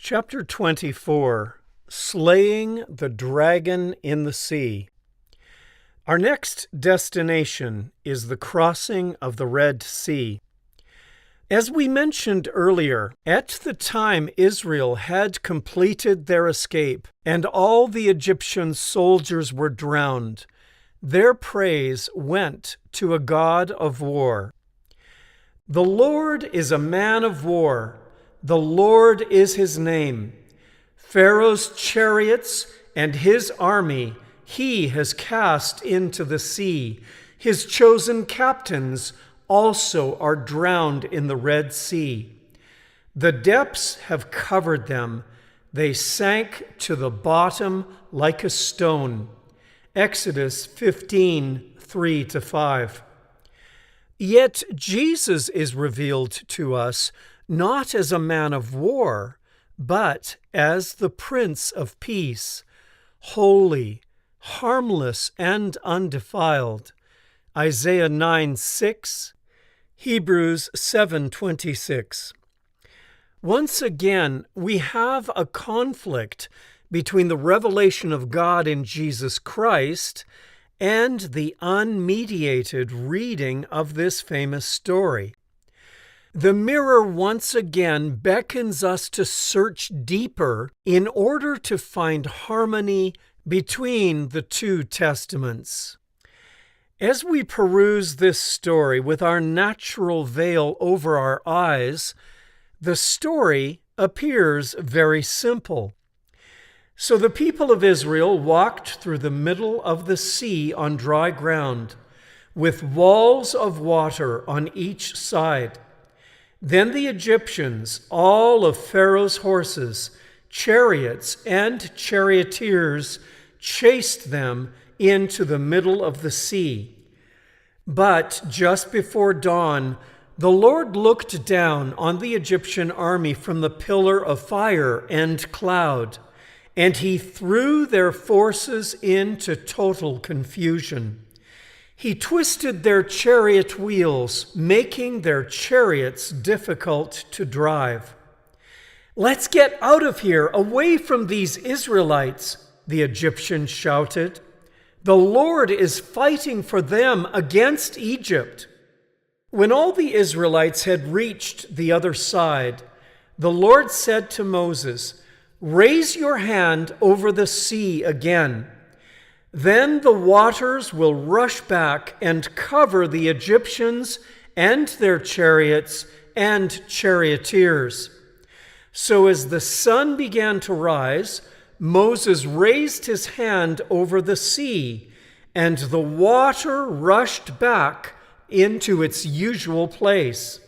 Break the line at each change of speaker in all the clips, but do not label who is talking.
Chapter 24, Slaying the Dragon in the Sea. Our next destination is the crossing of the Red Sea. As we mentioned earlier, at the time Israel had completed their escape and all the Egyptian soldiers were drowned, their praise went to a god of war. The Lord is a man of war. The Lord is his name. Pharaoh's chariots and his army he has cast into the sea. His chosen captains also are drowned in the Red Sea. The depths have covered them. They sank to the bottom like a stone. Exodus 15:3-5. Yet Jesus is revealed to us not as a man of war, but as the Prince of Peace, holy, harmless, and undefiled. Isaiah 9:6, Hebrews 7:26. Once again, we have a conflict between the revelation of God in Jesus Christ and the unmediated reading of this famous story. The mirror once again beckons us to search deeper in order to find harmony between the two testaments. As we peruse this story with our natural veil over our eyes, the story appears very simple. So the people of Israel walked through the middle of the sea on dry ground, with walls of water on each side. Then the Egyptians, all of Pharaoh's horses, chariots, and charioteers, chased them into the middle of the sea. But just before dawn, the Lord looked down on the Egyptian army from the pillar of fire and cloud, and he threw their forces into total confusion. He twisted their chariot wheels, making their chariots difficult to drive. "Let's get out of here, away from these Israelites," the Egyptians shouted. "The Lord is fighting for them against Egypt." When all the Israelites had reached the other side, the Lord said to Moses, "Raise your hand over the sea again. Then the waters will rush back and cover the Egyptians and their chariots and charioteers." So as the sun began to rise, Moses raised his hand over the sea, and the water rushed back into its usual place.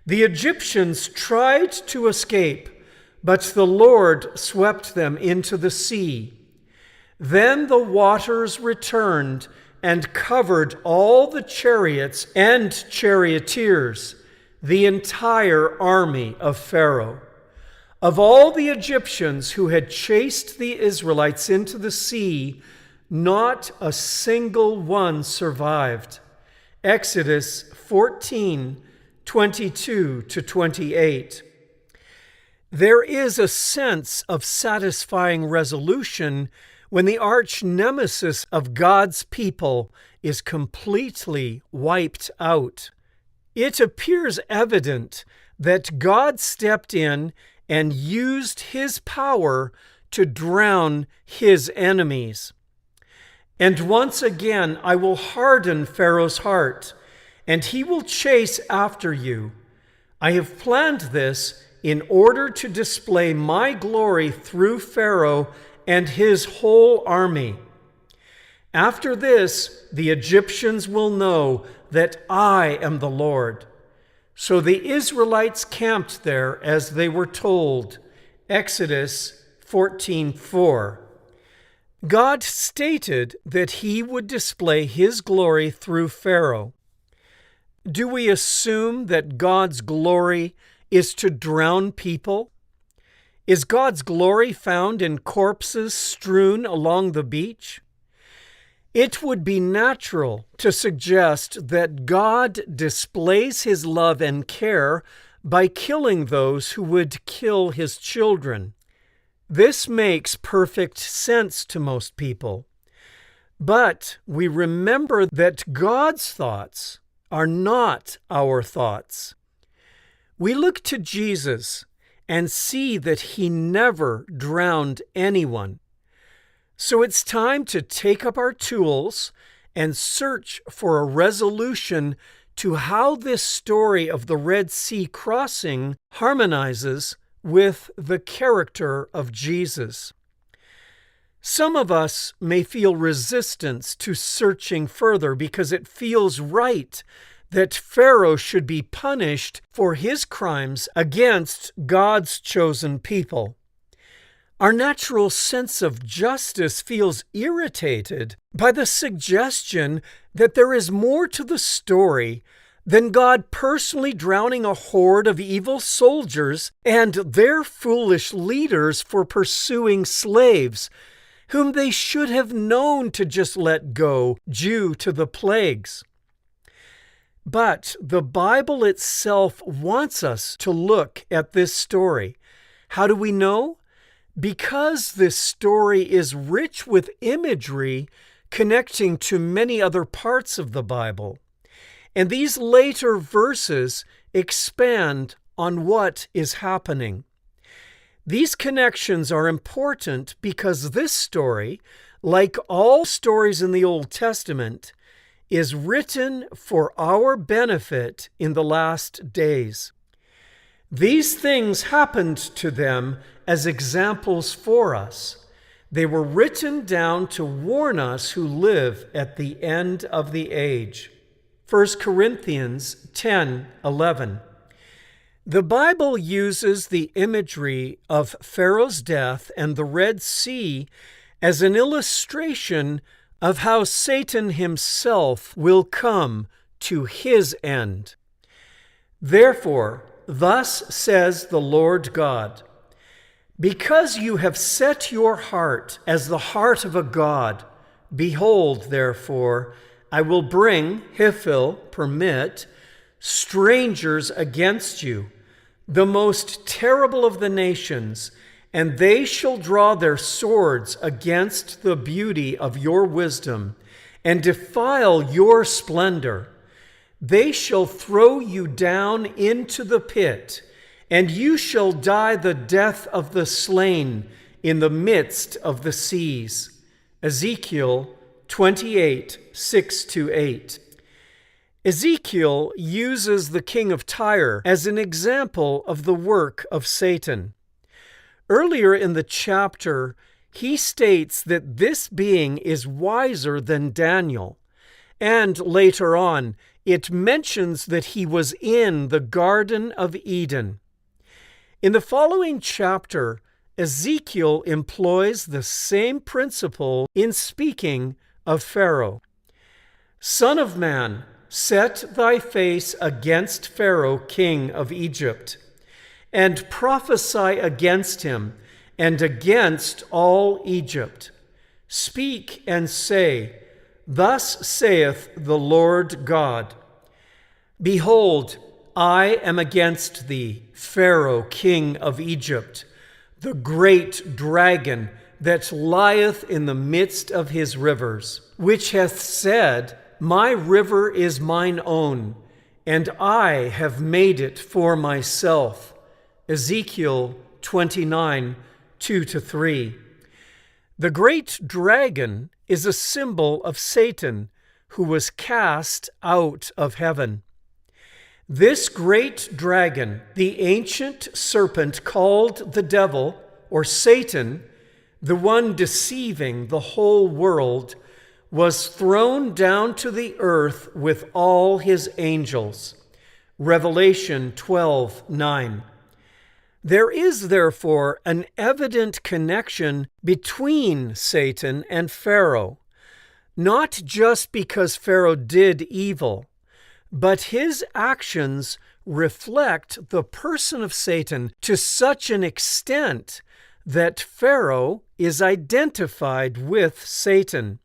The Egyptians tried to escape, but the Lord swept them into the sea. Then the waters returned and covered all the chariots and charioteers, the entire army of Pharaoh. Of all the Egyptians who had chased the Israelites into the sea, not a single one survived. Exodus 14:22-28. There is a sense of satisfying resolution when the arch nemesis of God's people is completely wiped out. It appears evident that God stepped in and used his power to drown his enemies. "And once again I will harden Pharaoh's heart, and he will chase after you. I have planned this in order to display my glory through Pharaoh and his whole army. After this, the Egyptians will know that I am the Lord." So the Israelites camped there as they were told. Exodus 14:4. God stated that he would display his glory through Pharaoh. Do we assume that God's glory is to drown people? Is God's glory found in corpses strewn along the beach? It would be natural to suggest that God displays his love and care by killing those who would kill his children. This makes perfect sense to most people. But we remember that God's thoughts are not our thoughts. We look to Jesus and see that he never drowned anyone. So it's time to take up our tools and search for a resolution to how this story of the Red Sea crossing harmonizes with the character of Jesus. Some of us may feel resistance to searching further because it feels right that Pharaoh should be punished for his crimes against God's chosen people. Our natural sense of justice feels irritated by the suggestion that there is more to the story than God personally drowning a horde of evil soldiers and their foolish leaders for pursuing slaves, whom they should have known to just let go due to the plagues. But the Bible itself wants us to look at this story. How do we know? Because this story is rich with imagery connecting to many other parts of the Bible. And these later verses expand on what is happening. These connections are important because this story, like all stories in the Old Testament, is written for our benefit in the last days. These things happened to them as examples for us. They were written down to warn us who live at the end of the age. 1 Corinthians 10:11. The Bible uses the imagery of Pharaoh's death and the Red Sea as an illustration of how Satan himself will come to his end. Therefore, thus says the Lord God, because you have set your heart as the heart of a god, behold, therefore, I will bring, permit, strangers against you, the most terrible of the nations, and they shall draw their swords against the beauty of your wisdom and defile your splendor. They shall throw you down into the pit, and you shall die the death of the slain in the midst of the seas. Ezekiel 28:6-8. Ezekiel uses the king of Tyre as an example of the work of Satan. Earlier in the chapter, he states that this being is wiser than Daniel, and later on, it mentions that he was in the Garden of Eden. In the following chapter, Ezekiel employs the same principle in speaking of Pharaoh. Son of man, set thy face against Pharaoh, king of Egypt, and prophesy against him and against all Egypt. Speak and say, thus saith the Lord God, behold, I am against thee, Pharaoh, king of Egypt, the great dragon that lieth in the midst of his rivers, which hath said, my river is mine own, and I have made it for myself. Ezekiel 29:2-3. The great dragon is a symbol of Satan, who was cast out of heaven. This great dragon, the ancient serpent called the devil, or Satan, the one deceiving the whole world, was thrown down to the earth with all his angels. Revelation 12:9. There is therefore an evident connection between Satan and Pharaoh, not just because Pharaoh did evil, but his actions reflect the person of Satan to such an extent that Pharaoh is identified with Satan.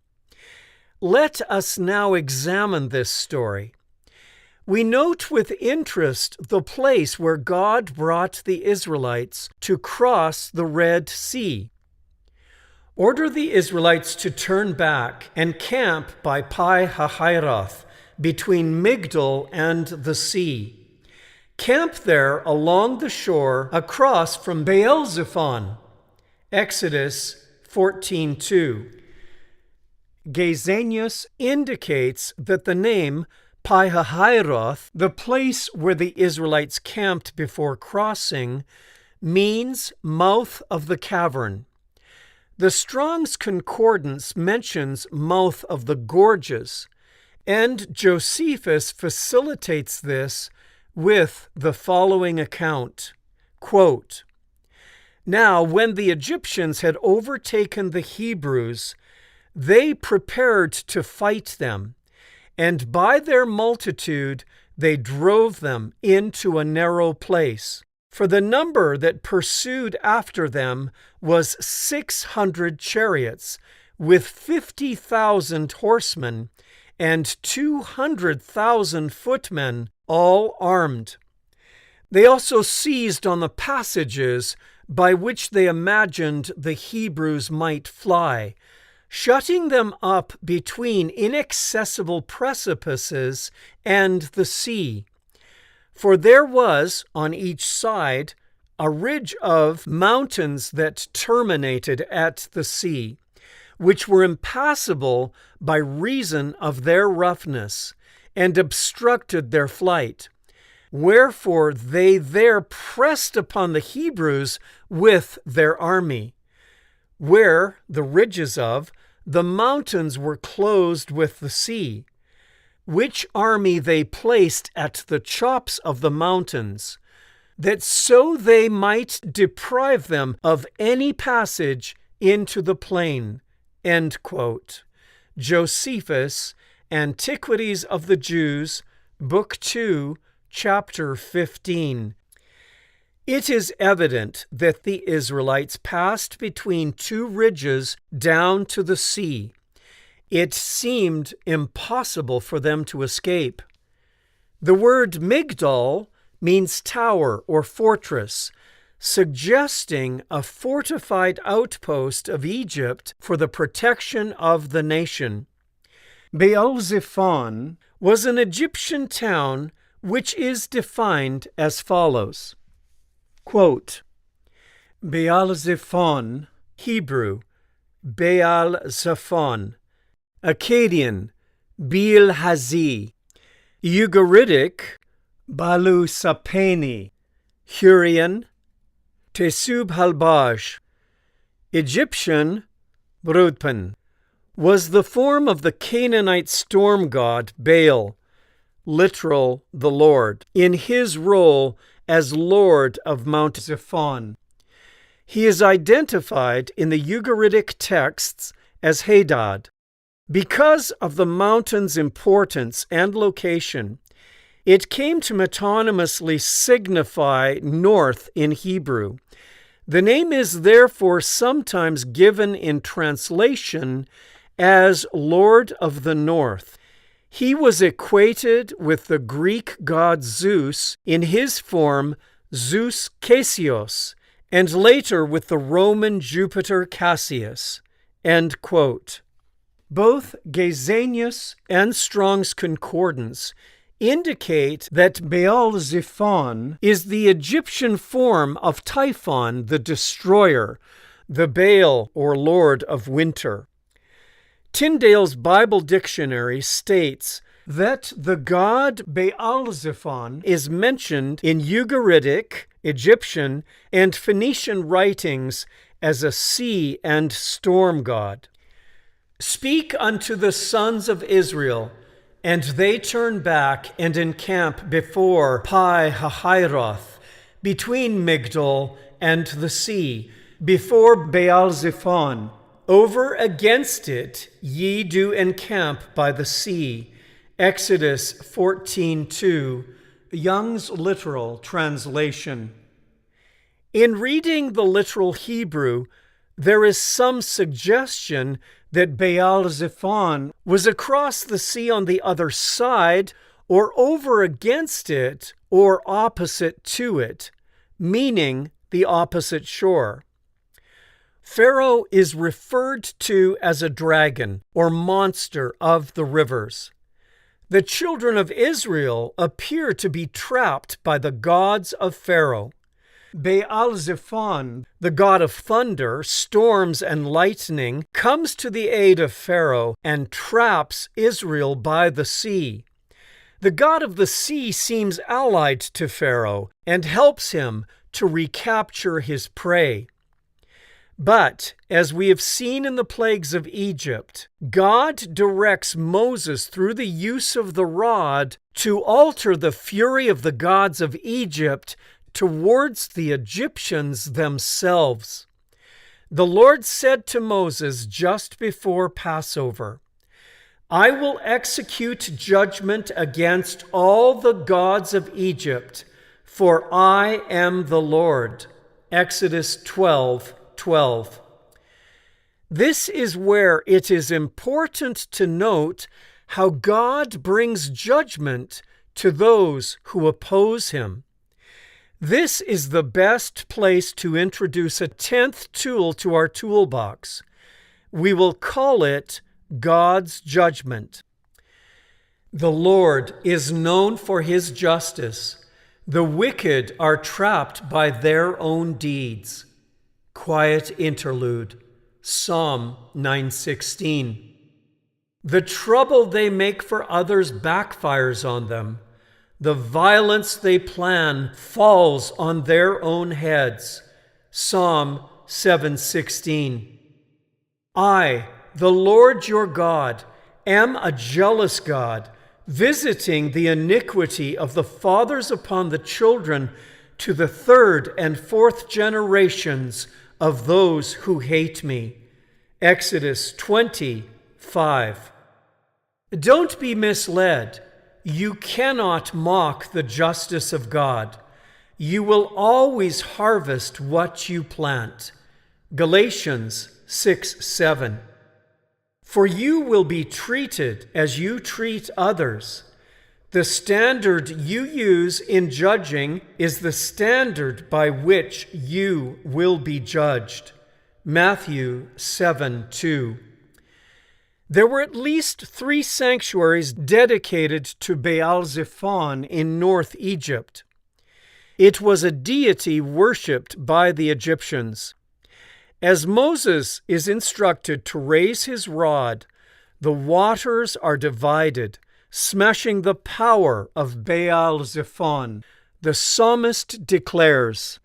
Let us now examine this story. We note with interest the place where God brought the Israelites to cross the Red Sea. Order the Israelites to turn back and camp by Pi-hahiroth, between Migdol and the sea. Camp there along the shore across from Baal-zephon. Exodus 14:2. Gesenius indicates that the name Pi-hahiroth, the place where the Israelites camped before crossing, means mouth of the cavern. The Strong's Concordance mentions mouth of the gorges, and Josephus facilitates this with the following account, quote, "Now when the Egyptians had overtaken the Hebrews, they prepared to fight them, and by their multitude they drove them into a narrow place. For the number that pursued after them was 600 chariots, with 50,000 horsemen, and 200,000 footmen, all armed. They also seized on the passages by which they imagined the Hebrews might fly, shutting them up between inaccessible precipices and the sea. For there was, on each side, a ridge of mountains that terminated at the sea, which were impassable by reason of their roughness, and obstructed their flight. Wherefore they there pressed upon the Hebrews with their army, where the ridges of the mountains were closed with the sea, which army they placed at the chops of the mountains, that so they might deprive them of any passage into the plain." End quote. Josephus, Antiquities of the Jews, Book 2, Chapter 15. It is evident that the Israelites passed between two ridges down to the sea. It seemed impossible for them to escape. The word Migdol means tower or fortress, suggesting a fortified outpost of Egypt for the protection of the nation. Baal-zephon was an Egyptian town which is defined as follows. Quote, Baal-zephon, Hebrew, Baal-zephon, Akkadian, Bil-hazi, Ugaritic, Balu-sapeni, Hurrian, Tesub-halbaj, Egyptian, Brudpan, was the form of the Canaanite storm god Baal, literal the Lord, in his role as Lord of Mount Zephon. He is identified in the Ugaritic texts as Hadad. Because of the mountain's importance and location, it came to metonymously signify north in Hebrew. The name is therefore sometimes given in translation as Lord of the North. He was equated with the Greek god Zeus in his form Zeus Cassius, and later with the Roman Jupiter Cassius. End quote. Both Gesenius and Strong's Concordance indicate that Baal-zephon is the Egyptian form of Typhon the Destroyer, the Baal or Lord of Winter. Tyndale's Bible Dictionary states that the god Baal-zephon is mentioned in Ugaritic, Egyptian, and Phoenician writings as a sea and storm god. "Speak unto the sons of Israel, and they turn back and encamp before Pi-hahiroth, between Migdol and the sea, before Baal-zephon. Over against it ye do encamp by the sea." Exodus 14:2, Young's literal translation. In reading the literal Hebrew, there is some suggestion that Baal-zephon was across the sea on the other side, or over against it, or opposite to it, meaning the opposite shore. Pharaoh is referred to as a dragon or monster of the rivers. The children of Israel appear to be trapped by the gods of Pharaoh. Baal-zephon, the god of thunder, storms, and lightning, comes to the aid of Pharaoh and traps Israel by the sea. The god of the sea seems allied to Pharaoh and helps him to recapture his prey. But, as we have seen in the plagues of Egypt, God directs Moses through the use of the rod to alter the fury of the gods of Egypt towards the Egyptians themselves. The Lord said to Moses just before Passover, "I will execute judgment against all the gods of Egypt, for I am the Lord." Exodus 12:12. This is where it is important to note how God brings judgment to those who oppose him. This is the best place to introduce a 10th tool to our toolbox. We will call it God's judgment. The Lord is known for his justice. The wicked are trapped by their own deeds. Quiet interlude, Psalm 9:16. The trouble they make for others backfires on them. The violence they plan falls on their own heads. Psalm 7:16. I, the Lord your God, am a jealous God, visiting the iniquity of the fathers upon the children to the 3rd and 4th generations of those who hate me. Exodus 20:5. Don't be misled. You cannot mock the justice of God. You will always harvest what you plant. Galatians 6:7. For you will be treated as you treat others. The standard you use in judging is the standard by which you will be judged. Matthew 7:2. There were at least 3 sanctuaries dedicated to Baal-zephon in North Egypt. It was a deity worshipped by the Egyptians. As Moses is instructed to raise his rod, the waters are divided, smashing the power of Baal-zephon. The psalmist declares,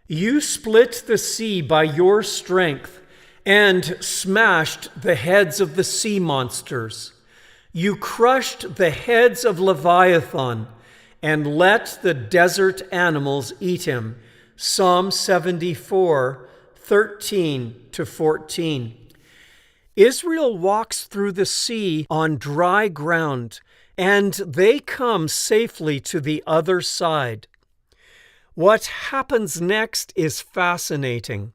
"You split the sea by your strength and smashed the heads of the sea monsters. You crushed the heads of Leviathan and let the desert animals eat him." Psalm 74:13-14. Israel walks through the sea on dry ground, and they come safely to the other side. What happens next is fascinating.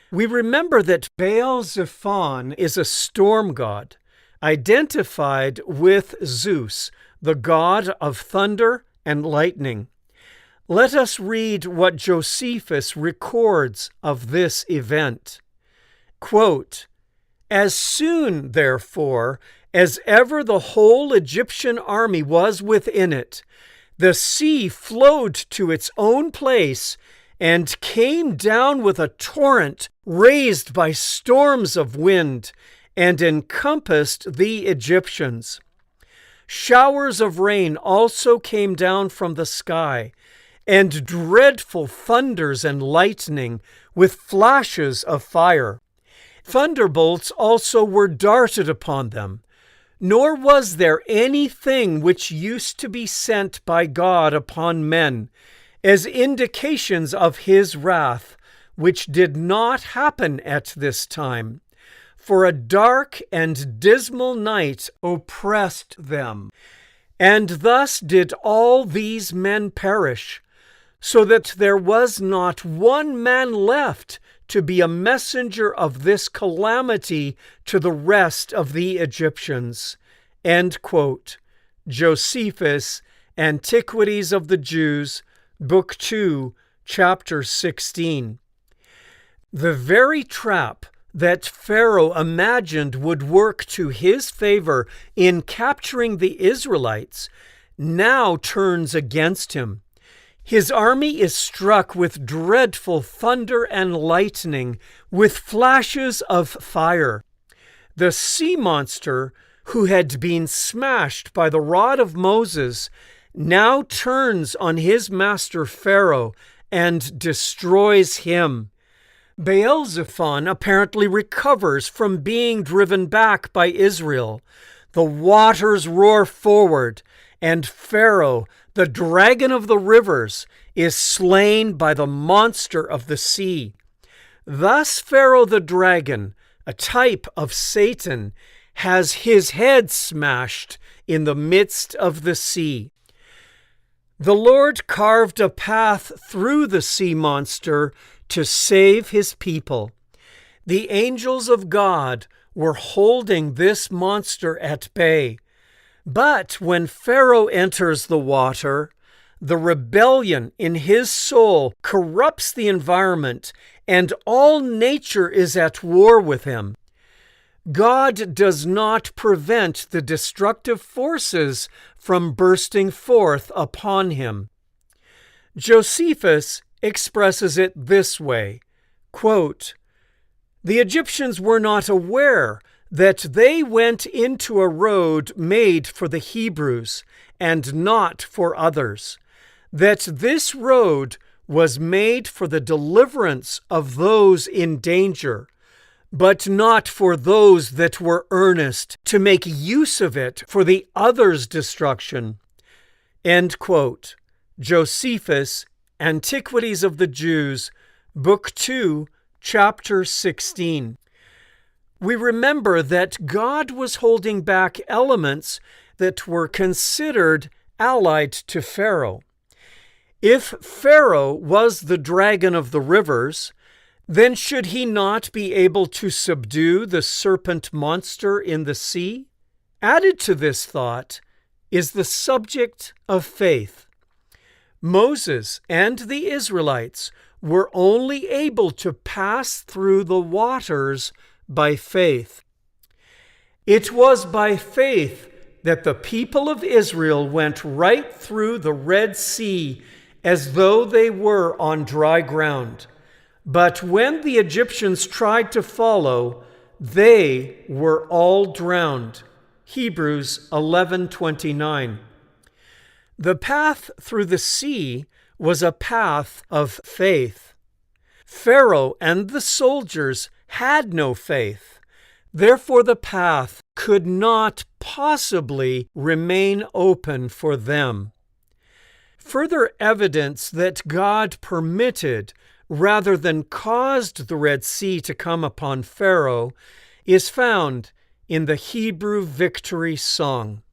We remember that Baal-zephon is a storm god, identified with Zeus, the god of thunder and lightning. Let us read what Josephus records of this event. Quote, "As soon, therefore, as ever the whole Egyptian army was within it, the sea flowed to its own place and came down with a torrent raised by storms of wind and encompassed the Egyptians. Showers of rain also came down from the sky, and dreadful thunders and lightning with flashes of fire. Thunderbolts also were darted upon them. Nor was there anything which used to be sent by God upon men, as indications of his wrath, which did not happen at this time. For a dark and dismal night oppressed them. And thus did all these men perish, so that there was not one man left to be a messenger of this calamity to the rest of the Egyptians." End quote. Josephus, Antiquities of the Jews, Book 2, Chapter 16. The very trap that Pharaoh imagined would work to his favor in capturing the Israelites now turns against him. His army is struck with dreadful thunder and lightning, with flashes of fire. The sea monster, who had been smashed by the rod of Moses, now turns on his master Pharaoh and destroys him. Baal-zephon apparently recovers from being driven back by Israel. The waters roar forward, and Pharaoh, the dragon of the rivers, is slain by the monster of the sea. Thus Pharaoh the dragon, a type of Satan, has his head smashed in the midst of the sea. The Lord carved a path through the sea monster to save his people. The angels of God were holding this monster at bay. But when Pharaoh enters the water, the rebellion in his soul corrupts the environment, and all nature is at war with him. God does not prevent the destructive forces from bursting forth upon him. Josephus expresses it this way, quote, "The Egyptians were not aware that they went into a road made for the Hebrews and not for others, that this road was made for the deliverance of those in danger, but not for those that were earnest to make use of it for the others' destruction." End quote. Josephus, Antiquities of the Jews, Book 2, Chapter 16. We remember that God was holding back elements that were considered allied to Pharaoh. If Pharaoh was the dragon of the rivers, then should he not be able to subdue the serpent monster in the sea? Added to this thought is the subject of faith. Moses and the Israelites were only able to pass through the waters by faith. It was by faith that the people of Israel went right through the Red Sea as though they were on dry ground. But when the Egyptians tried to follow, they were all drowned. Hebrews 11:29. The path through the sea was a path of faith. Pharaoh and the soldiers had no faith. Therefore, the path could not possibly remain open for them. Further evidence that God permitted rather than caused the Red Sea to come upon Pharaoh is found in the Hebrew victory song.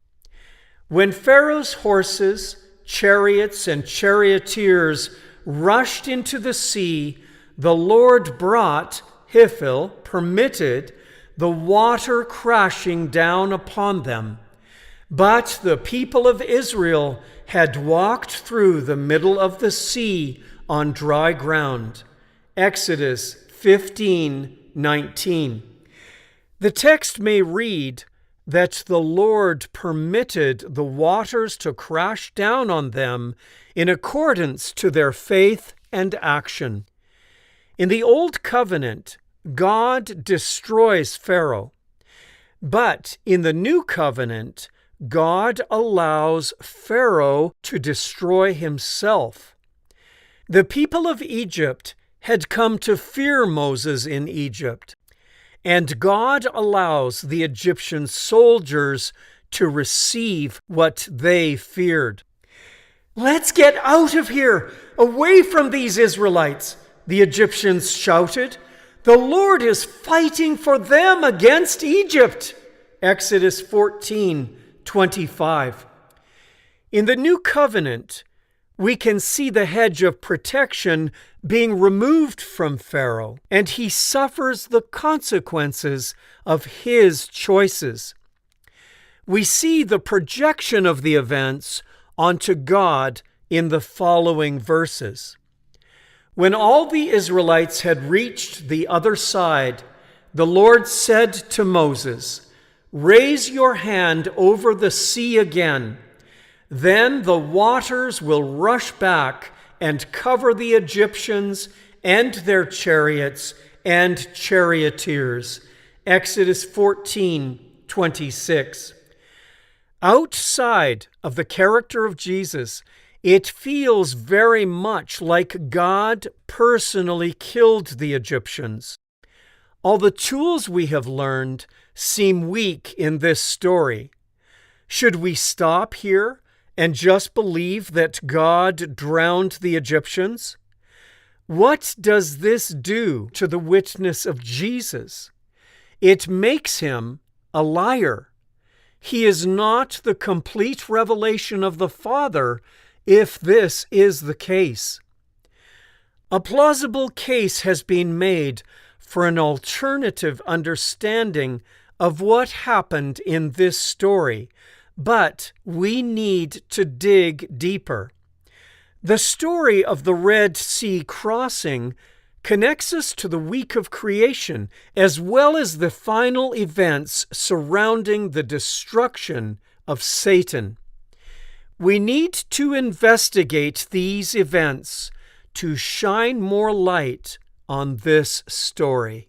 When Pharaoh's horses, chariots, and charioteers rushed into the sea, the Lord brought, permitted, the water crashing down upon them. But the people of Israel had walked through the middle of the sea on dry ground. Exodus 15:19. The text may read that the Lord permitted the waters to crash down on them in accordance to their faith and action. In the Old Covenant, God destroys Pharaoh. But in the New Covenant, God allows Pharaoh to destroy himself. The people of Egypt had come to fear Moses in Egypt, and God allows the Egyptian soldiers to receive what they feared. "Let's get out of here, away from these Israelites," the Egyptians shouted. "The Lord is fighting for them against Egypt." Exodus 14:25. In the New Covenant, we can see the hedge of protection being removed from Pharaoh, and he suffers the consequences of his choices. We see the projection of the events onto God in the following verses. When all the Israelites had reached the other side, the Lord said to Moses, "Raise your hand over the sea again. Then the waters will rush back and cover the Egyptians and their chariots and charioteers." Exodus 14:26. Outside of the character of Jesus, it feels very much like God personally killed the Egyptians. All the tools we have learned seem weak in this story. Should we stop here and just believe that God drowned the Egyptians? What does this do to the witness of Jesus? It makes him a liar. He is not the complete revelation of the Father if this is the case. A plausible case has been made for an alternative understanding of what happened in this story, but we need to dig deeper. The story of the Red Sea crossing connects us to the week of creation, as well as the final events surrounding the destruction of Satan. We need to investigate these events to shine more light on this story.